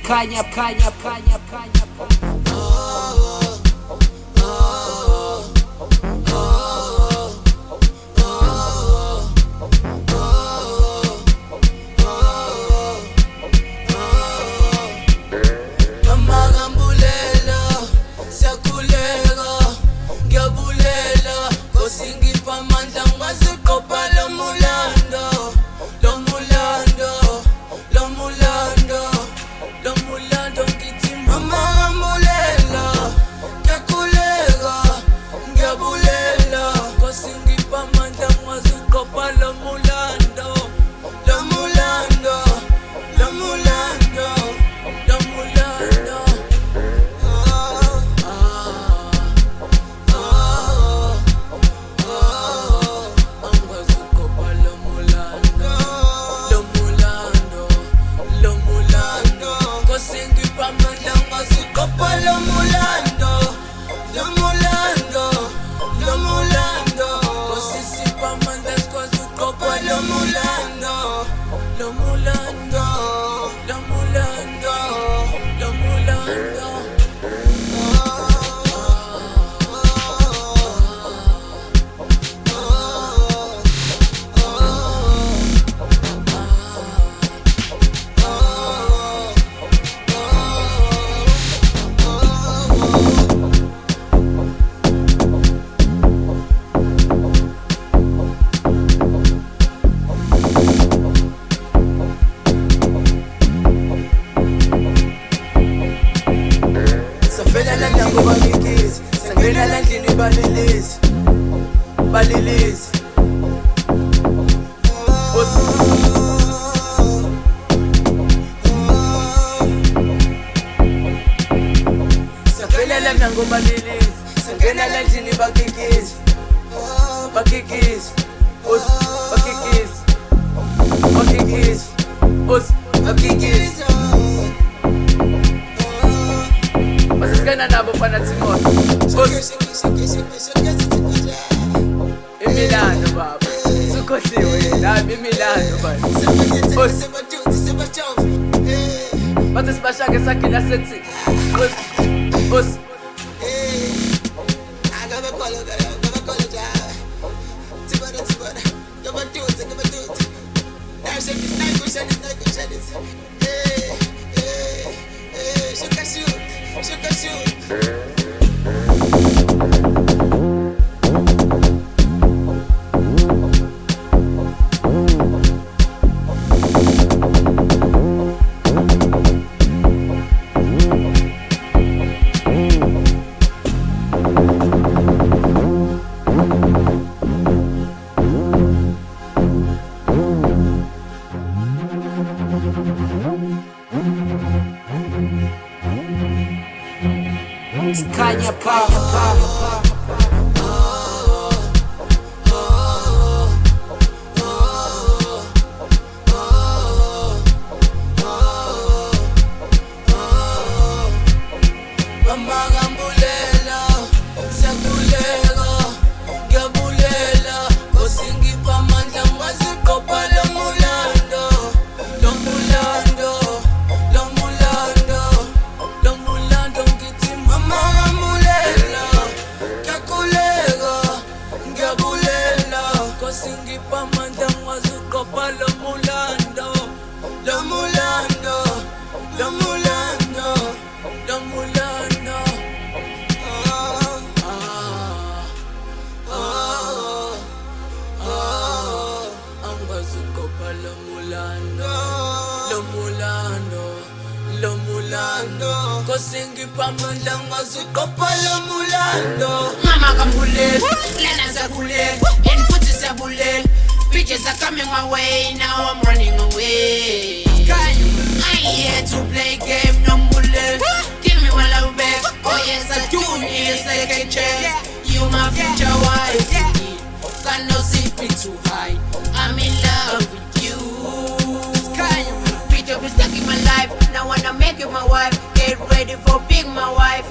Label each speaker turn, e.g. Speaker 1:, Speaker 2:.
Speaker 1: Skhanya Bharh.
Speaker 2: Mamaka Mbulelwa, siyakhuleka, ngiyabulela, Nkosi ngipha amandla ngazikopa lo mulando, ngithi Mamaka Mbulelwa, ngiyakhuleka, ngiyabulela, Nkosi ngipha amandla ngazikopa lo mulando. Sangena landini balilisi Sangena nango balilisi, sangena landini bakikisi Masisgana nabo panatsimoto Imilando baba Sukhohliwe nami imilando baba Bathi sibashake sakhila sethi
Speaker 1: Skhanya Bharh.
Speaker 2: Mamaka Mbulelwa, siyakhuleka, ngiyabulela, Nkosi ngipha amandla ngazikopa lo mulando, ngithi Mamaka Mbulelwa, ngiyakhuleka, ngiyabulela, Nkosi ngipha amandla ngazikopa lo mulando. Nkosi ngipha amandla ngazikopa lo mulando.
Speaker 3: Mamaka Mbulelwa, lana siyakhuleka, and futhi siyabulela. Bitches are coming my way, now I'm running away. I ain't here to play game, no Mbulelwa. Give me my love back, oh yes I do, yes I can chance. You my future wife, got no secret to hide. I'm in love with you. Bitch, you've been stuck in my life, now wanna make you my wife. Get ready for being my wife.